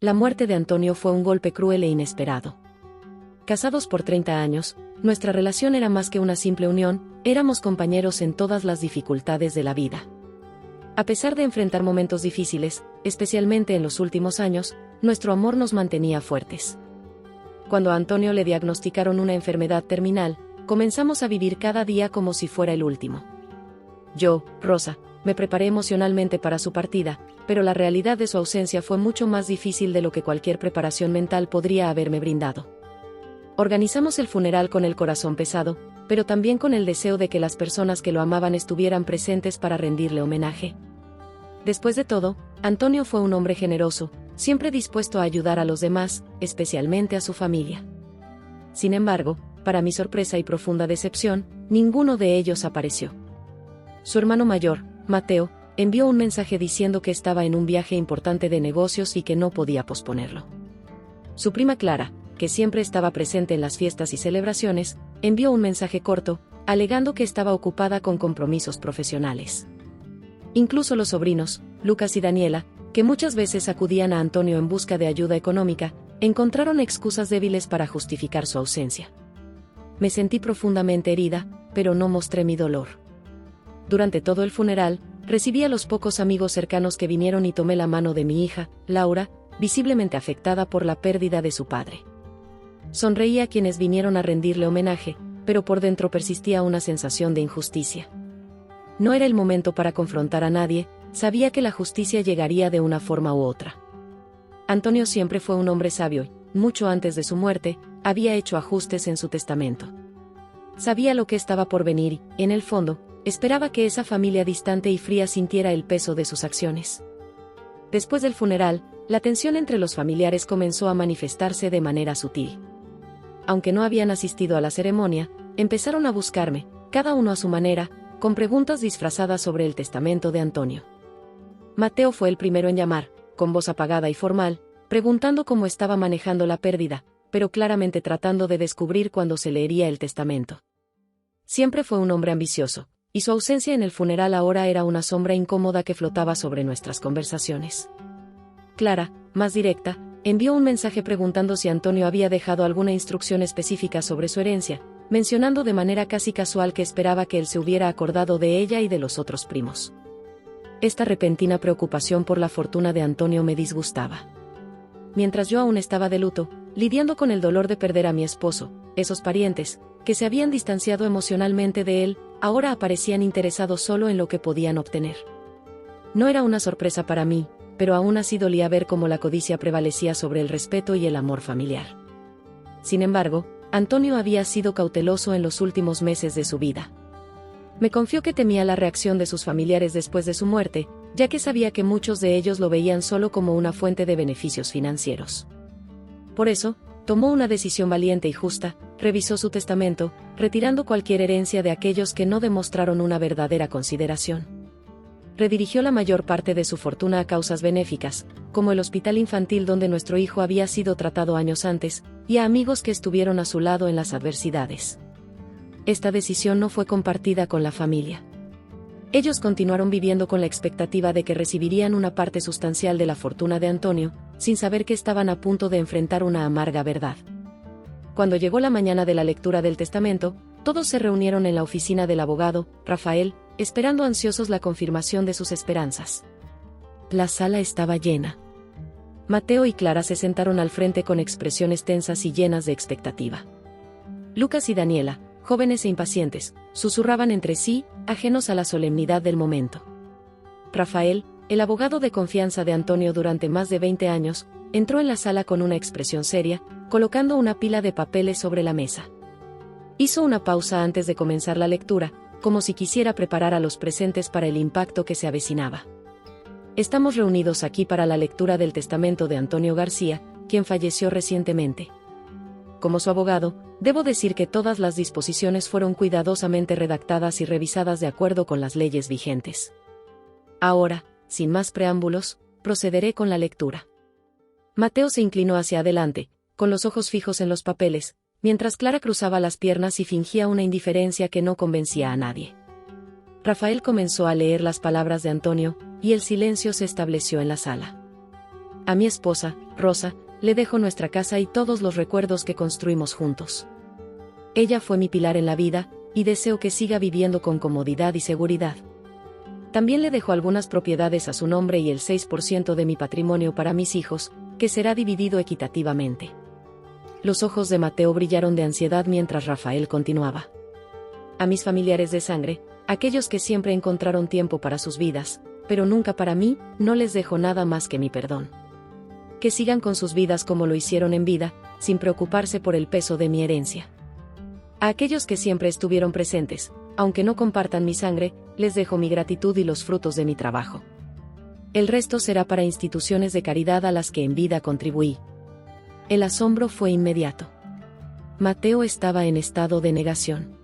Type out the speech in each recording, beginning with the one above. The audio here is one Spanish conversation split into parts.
La muerte de Antonio fue un golpe cruel e inesperado. Casados por 30 años, nuestra relación era más que una simple unión, éramos compañeros en todas las dificultades de la vida. A pesar de enfrentar momentos difíciles, especialmente en los últimos años, nuestro amor nos mantenía fuertes. Cuando a Antonio le diagnosticaron una enfermedad terminal, comenzamos a vivir cada día como si fuera el último. Yo, Rosa, me preparé emocionalmente para su partida, pero la realidad de su ausencia fue mucho más difícil de lo que cualquier preparación mental podría haberme brindado. Organizamos el funeral con el corazón pesado, pero también con el deseo de que las personas que lo amaban estuvieran presentes para rendirle homenaje. Después de todo, Antonio fue un hombre generoso, siempre dispuesto a ayudar a los demás, especialmente a su familia. Sin embargo, para mi sorpresa y profunda decepción, ninguno de ellos apareció. Su hermano mayor, Mateo, envió un mensaje diciendo que estaba en un viaje importante de negocios y que no podía posponerlo. Su prima Clara, que siempre estaba presente en las fiestas y celebraciones, envió un mensaje corto, alegando que estaba ocupada con compromisos profesionales. Incluso los sobrinos, Lucas y Daniela, que muchas veces acudían a Antonio en busca de ayuda económica, encontraron excusas débiles para justificar su ausencia. Me sentí profundamente herida, pero no mostré mi dolor. Durante todo el funeral, recibí a los pocos amigos cercanos que vinieron y tomé la mano de mi hija, Laura, visiblemente afectada por la pérdida de su padre. Sonreí a quienes vinieron a rendirle homenaje, pero por dentro persistía una sensación de injusticia. No era el momento para confrontar a nadie, sabía que la justicia llegaría de una forma u otra. Antonio siempre fue un hombre sabio y, mucho antes de su muerte, había hecho ajustes en su testamento. Sabía lo que estaba por venir y, en el fondo, esperaba que esa familia distante y fría sintiera el peso de sus acciones. Después del funeral, la tensión entre los familiares comenzó a manifestarse de manera sutil. Aunque no habían asistido a la ceremonia, empezaron a buscarme, cada uno a su manera, con preguntas disfrazadas sobre el testamento de Antonio. Mateo fue el primero en llamar, con voz apagada y formal, preguntando cómo estaba manejando la pérdida, pero claramente tratando de descubrir cuándo se leería el testamento. Siempre fue un hombre ambicioso, y su ausencia en el funeral ahora era una sombra incómoda que flotaba sobre nuestras conversaciones. Clara, más directa, envió un mensaje preguntando si Antonio había dejado alguna instrucción específica sobre su herencia, mencionando de manera casi casual que esperaba que él se hubiera acordado de ella y de los otros primos. Esta repentina preocupación por la fortuna de Antonio me disgustaba. Mientras yo aún estaba de luto, lidiando con el dolor de perder a mi esposo, esos parientes, que se habían distanciado emocionalmente de él, ahora aparecían interesados solo en lo que podían obtener. No era una sorpresa para mí, pero aún así dolía ver cómo la codicia prevalecía sobre el respeto y el amor familiar. Sin embargo, Antonio había sido cauteloso en los últimos meses de su vida. Me confió que temía la reacción de sus familiares después de su muerte, ya que sabía que muchos de ellos lo veían solo como una fuente de beneficios financieros. Por eso, tomó una decisión valiente y justa, revisó su testamento, retirando cualquier herencia de aquellos que no demostraron una verdadera consideración. Redirigió la mayor parte de su fortuna a causas benéficas, como el hospital infantil donde nuestro hijo había sido tratado años antes, y a amigos que estuvieron a su lado en las adversidades. Esta decisión no fue compartida con la familia. Ellos continuaron viviendo con la expectativa de que recibirían una parte sustancial de la fortuna de Antonio, sin saber que estaban a punto de enfrentar una amarga verdad. Cuando llegó la mañana de la lectura del testamento, todos se reunieron en la oficina del abogado, Rafael, esperando ansiosos la confirmación de sus esperanzas. La sala estaba llena. Mateo y Clara se sentaron al frente con expresiones tensas y llenas de expectativa. Lucas y Daniela, jóvenes e impacientes, susurraban entre sí, ajenos a la solemnidad del momento. Rafael, el abogado de confianza de Antonio durante más de 20 años, entró en la sala con una expresión seria, colocando una pila de papeles sobre la mesa. Hizo una pausa antes de comenzar la lectura, como si quisiera preparar a los presentes para el impacto que se avecinaba. Estamos reunidos aquí para la lectura del testamento de Antonio García, quien falleció recientemente. Como su abogado, debo decir que todas las disposiciones fueron cuidadosamente redactadas y revisadas de acuerdo con las leyes vigentes. Ahora, sin más preámbulos, procederé con la lectura. Mateo se inclinó hacia adelante, con los ojos fijos en los papeles, mientras Clara cruzaba las piernas y fingía una indiferencia que no convencía a nadie. Rafael comenzó a leer las palabras de Antonio, y el silencio se estableció en la sala. A mi esposa, Rosa, le dejo nuestra casa y todos los recuerdos que construimos juntos. Ella fue mi pilar en la vida, y deseo que siga viviendo con comodidad y seguridad. También le dejo algunas propiedades a su nombre y el 6% de mi patrimonio para mis hijos, que será dividido equitativamente. Los ojos de Mateo brillaron de ansiedad mientras Rafael continuaba. A mis familiares de sangre, aquellos que siempre encontraron tiempo para sus vidas, pero nunca para mí, no les dejo nada más que mi perdón. Que sigan con sus vidas como lo hicieron en vida, sin preocuparse por el peso de mi herencia. A aquellos que siempre estuvieron presentes, aunque no compartan mi sangre, les dejo mi gratitud y los frutos de mi trabajo. El resto será para instituciones de caridad a las que en vida contribuí. El asombro fue inmediato. Mateo estaba en estado de negación.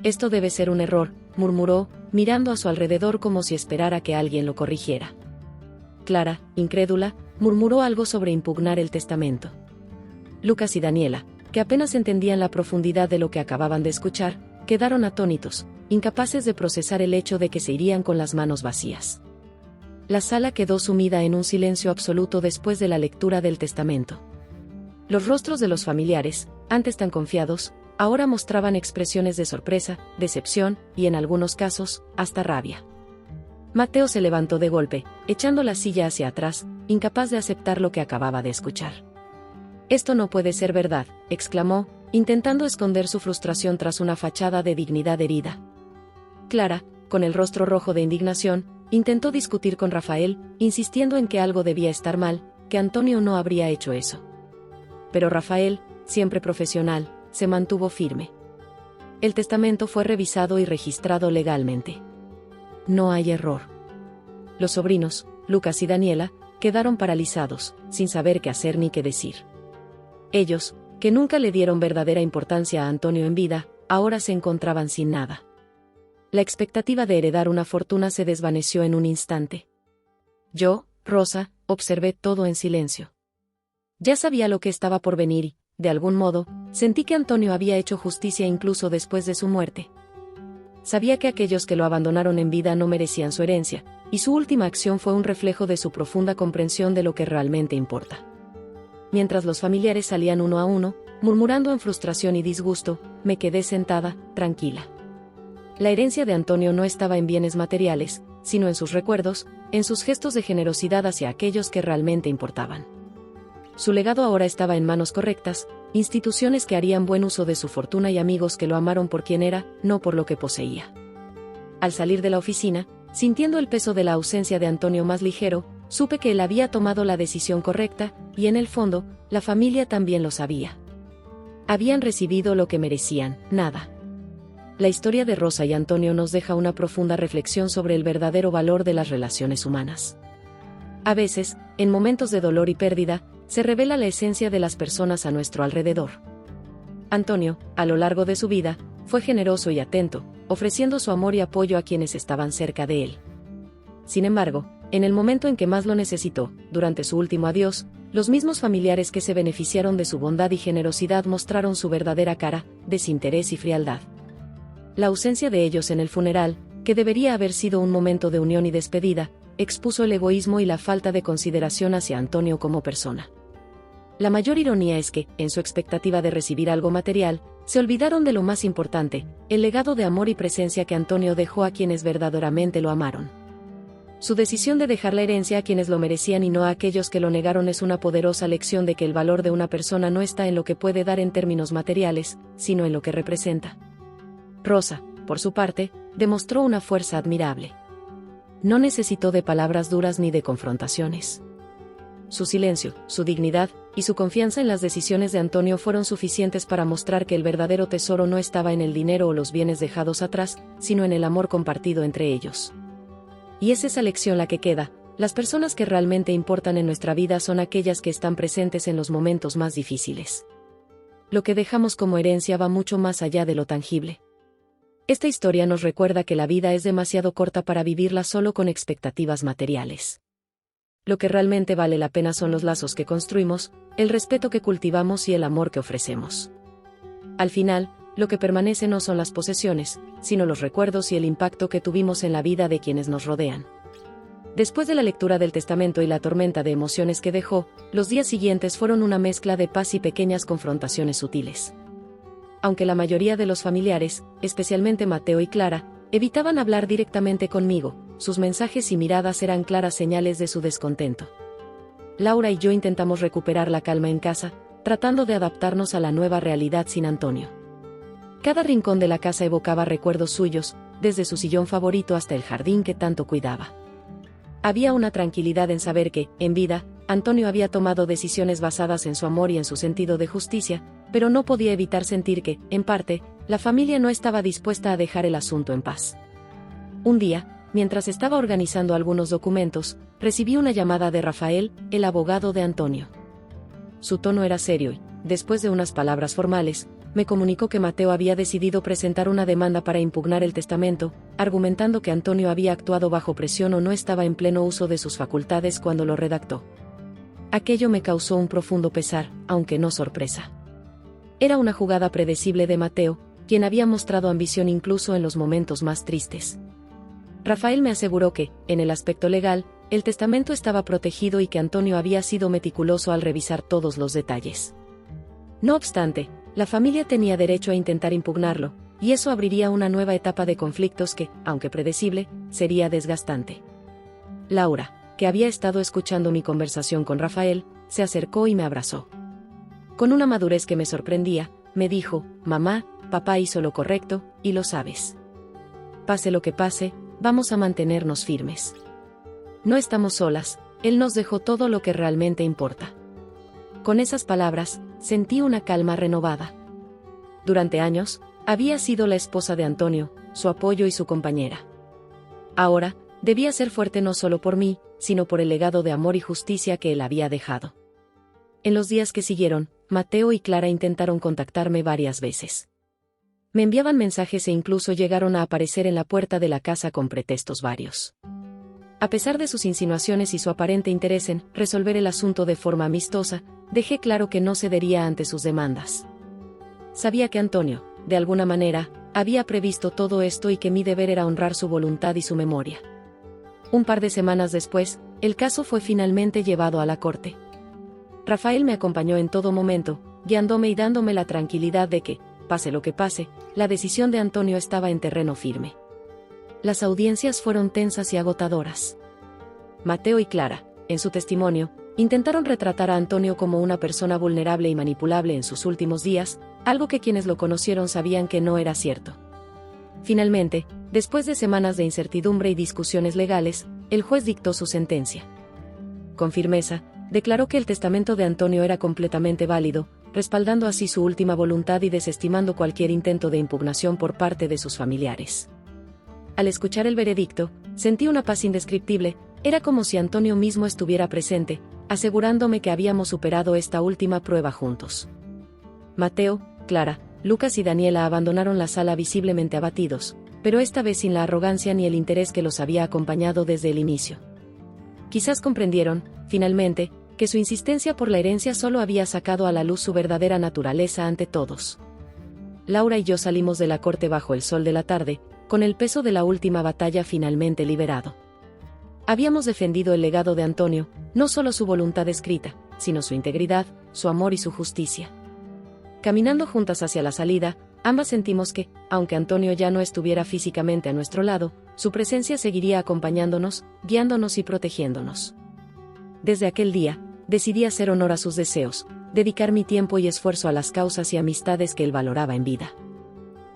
Esto debe ser un error, murmuró, mirando a su alrededor como si esperara que alguien lo corrigiera. Clara, incrédula, murmuró algo sobre impugnar el testamento. Lucas y Daniela, que apenas entendían la profundidad de lo que acababan de escuchar, quedaron atónitos, incapaces de procesar el hecho de que se irían con las manos vacías. La sala quedó sumida en un silencio absoluto después de la lectura del testamento. Los rostros de los familiares, antes tan confiados, ahora mostraban expresiones de sorpresa, decepción, y en algunos casos, hasta rabia. Mateo se levantó de golpe, echando la silla hacia atrás, incapaz de aceptar lo que acababa de escuchar. «Esto no puede ser verdad», exclamó, intentando esconder su frustración tras una fachada de dignidad herida. Clara, con el rostro rojo de indignación, intentó discutir con Rafael, insistiendo en que algo debía estar mal, que Antonio no habría hecho eso. Pero Rafael, siempre profesional, se mantuvo firme. El testamento fue revisado y registrado legalmente. No hay error. Los sobrinos, Lucas y Daniela, quedaron paralizados, sin saber qué hacer ni qué decir. Ellos, que nunca le dieron verdadera importancia a Antonio en vida, ahora se encontraban sin nada. La expectativa de heredar una fortuna se desvaneció en un instante. Yo, Rosa, observé todo en silencio. Ya sabía lo que estaba por venir y, de algún modo, sentí que Antonio había hecho justicia incluso después de su muerte. Sabía que aquellos que lo abandonaron en vida no merecían su herencia, y su última acción fue un reflejo de su profunda comprensión de lo que realmente importa. Mientras los familiares salían uno a uno, murmurando en frustración y disgusto, me quedé sentada, tranquila. La herencia de Antonio no estaba en bienes materiales, sino en sus recuerdos, en sus gestos de generosidad hacia aquellos que realmente importaban. Su legado ahora estaba en manos correctas, instituciones que harían buen uso de su fortuna y amigos que lo amaron por quien era, no por lo que poseía. Al salir de la oficina, sintiendo el peso de la ausencia de Antonio más ligero, supe que él había tomado la decisión correcta, y en el fondo, la familia también lo sabía. Habían recibido lo que merecían, nada. La historia de Rosa y Antonio nos deja una profunda reflexión sobre el verdadero valor de las relaciones humanas. A veces, en momentos de dolor y pérdida, se revela la esencia de las personas a nuestro alrededor. Antonio, a lo largo de su vida, fue generoso y atento, ofreciendo su amor y apoyo a quienes estaban cerca de él. Sin embargo, en el momento en que más lo necesitó, durante su último adiós, los mismos familiares que se beneficiaron de su bondad y generosidad mostraron su verdadera cara, desinterés y frialdad. La ausencia de ellos en el funeral, que debería haber sido un momento de unión y despedida, expuso el egoísmo y la falta de consideración hacia Antonio como persona. La mayor ironía es que, en su expectativa de recibir algo material, se olvidaron de lo más importante, el legado de amor y presencia que Antonio dejó a quienes verdaderamente lo amaron. Su decisión de dejar la herencia a quienes lo merecían y no a aquellos que lo negaron es una poderosa lección de que el valor de una persona no está en lo que puede dar en términos materiales, sino en lo que representa. Rosa, por su parte, demostró una fuerza admirable. No necesitó de palabras duras ni de confrontaciones. Su silencio, su dignidad, y su confianza en las decisiones de Antonio fueron suficientes para mostrar que el verdadero tesoro no estaba en el dinero o los bienes dejados atrás, sino en el amor compartido entre ellos. Y es esa lección la que queda: las personas que realmente importan en nuestra vida son aquellas que están presentes en los momentos más difíciles. Lo que dejamos como herencia va mucho más allá de lo tangible. Esta historia nos recuerda que la vida es demasiado corta para vivirla solo con expectativas materiales. Lo que realmente vale la pena son los lazos que construimos, el respeto que cultivamos y el amor que ofrecemos. Al final, lo que permanece no son las posesiones, sino los recuerdos y el impacto que tuvimos en la vida de quienes nos rodean. Después de la lectura del testamento y la tormenta de emociones que dejó, los días siguientes fueron una mezcla de paz y pequeñas confrontaciones sutiles. Aunque la mayoría de los familiares, especialmente Mateo y Clara, evitaban hablar directamente conmigo, sus mensajes y miradas eran claras señales de su descontento. Laura y yo intentamos recuperar la calma en casa, tratando de adaptarnos a la nueva realidad sin Antonio. Cada rincón de la casa evocaba recuerdos suyos, desde su sillón favorito hasta el jardín que tanto cuidaba. Había una tranquilidad en saber que, en vida, Antonio había tomado decisiones basadas en su amor y en su sentido de justicia, pero no podía evitar sentir que, en parte, la familia no estaba dispuesta a dejar el asunto en paz. Un día, mientras estaba organizando algunos documentos, recibí una llamada de Rafael, el abogado de Antonio. Su tono era serio y, después de unas palabras formales, me comunicó que Mateo había decidido presentar una demanda para impugnar el testamento, argumentando que Antonio había actuado bajo presión o no estaba en pleno uso de sus facultades cuando lo redactó. Aquello me causó un profundo pesar, aunque no sorpresa. Era una jugada predecible de Mateo, quien había mostrado ambición incluso en los momentos más tristes. Rafael me aseguró que, en el aspecto legal, el testamento estaba protegido y que Antonio había sido meticuloso al revisar todos los detalles. No obstante, la familia tenía derecho a intentar impugnarlo, y eso abriría una nueva etapa de conflictos que, aunque predecible, sería desgastante. Laura, que había estado escuchando mi conversación con Rafael, se acercó y me abrazó. Con una madurez que me sorprendía, me dijo: «Mamá, papá hizo lo correcto, y lo sabes. Pase lo que pase, vamos a mantenernos firmes. No estamos solas, él nos dejó todo lo que realmente importa». Con esas palabras, sentí una calma renovada. Durante años, había sido la esposa de Antonio, su apoyo y su compañera. Ahora, debía ser fuerte no solo por mí, sino por el legado de amor y justicia que él había dejado. En los días que siguieron, Mateo y Clara intentaron contactarme varias veces. Me enviaban mensajes e incluso llegaron a aparecer en la puerta de la casa con pretextos varios. A pesar de sus insinuaciones y su aparente interés en resolver el asunto de forma amistosa, dejé claro que no cedería ante sus demandas. Sabía que Antonio, de alguna manera, había previsto todo esto y que mi deber era honrar su voluntad y su memoria. Un par de semanas después, el caso fue finalmente llevado a la corte. Rafael me acompañó en todo momento, guiándome y dándome la tranquilidad de que, pase lo que pase, la decisión de Antonio estaba en terreno firme. Las audiencias fueron tensas y agotadoras. Mateo y Clara, en su testimonio, intentaron retratar a Antonio como una persona vulnerable y manipulable en sus últimos días, algo que quienes lo conocieron sabían que no era cierto. Finalmente, después de semanas de incertidumbre y discusiones legales, el juez dictó su sentencia. Con firmeza, declaró que el testamento de Antonio era completamente válido, respaldando así su última voluntad y desestimando cualquier intento de impugnación por parte de sus familiares. Al escuchar el veredicto, sentí una paz indescriptible, era como si Antonio mismo estuviera presente, asegurándome que habíamos superado esta última prueba juntos. Mateo, Clara, Lucas y Daniela abandonaron la sala visiblemente abatidos, pero esta vez sin la arrogancia ni el interés que los había acompañado desde el inicio. Quizás comprendieron, finalmente, que su insistencia por la herencia solo había sacado a la luz su verdadera naturaleza ante todos. Laura y yo salimos de la corte bajo el sol de la tarde, con el peso de la última batalla finalmente liberado. Habíamos defendido el legado de Antonio, no solo su voluntad escrita, sino su integridad, su amor y su justicia. Caminando juntas hacia la salida, ambas sentimos que, aunque Antonio ya no estuviera físicamente a nuestro lado, su presencia seguiría acompañándonos, guiándonos y protegiéndonos. Desde aquel día, decidí hacer honor a sus deseos, dedicar mi tiempo y esfuerzo a las causas y amistades que él valoraba en vida.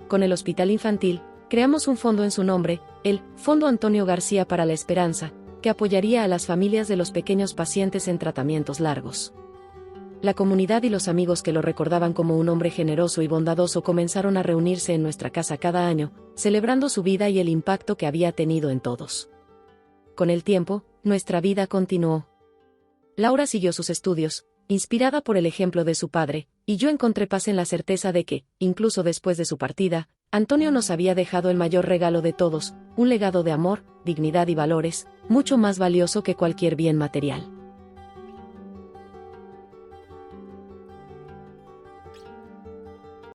Con el Hospital Infantil, creamos un fondo en su nombre, el Fondo Antonio García para la Esperanza, que apoyaría a las familias de los pequeños pacientes en tratamientos largos. La comunidad y los amigos que lo recordaban como un hombre generoso y bondadoso comenzaron a reunirse en nuestra casa cada año, celebrando su vida y el impacto que había tenido en todos. Con el tiempo, nuestra vida continuó. Laura siguió sus estudios, inspirada por el ejemplo de su padre, y yo encontré paz en la certeza de que, incluso después de su partida, Antonio nos había dejado el mayor regalo de todos, un legado de amor, dignidad y valores, mucho más valioso que cualquier bien material.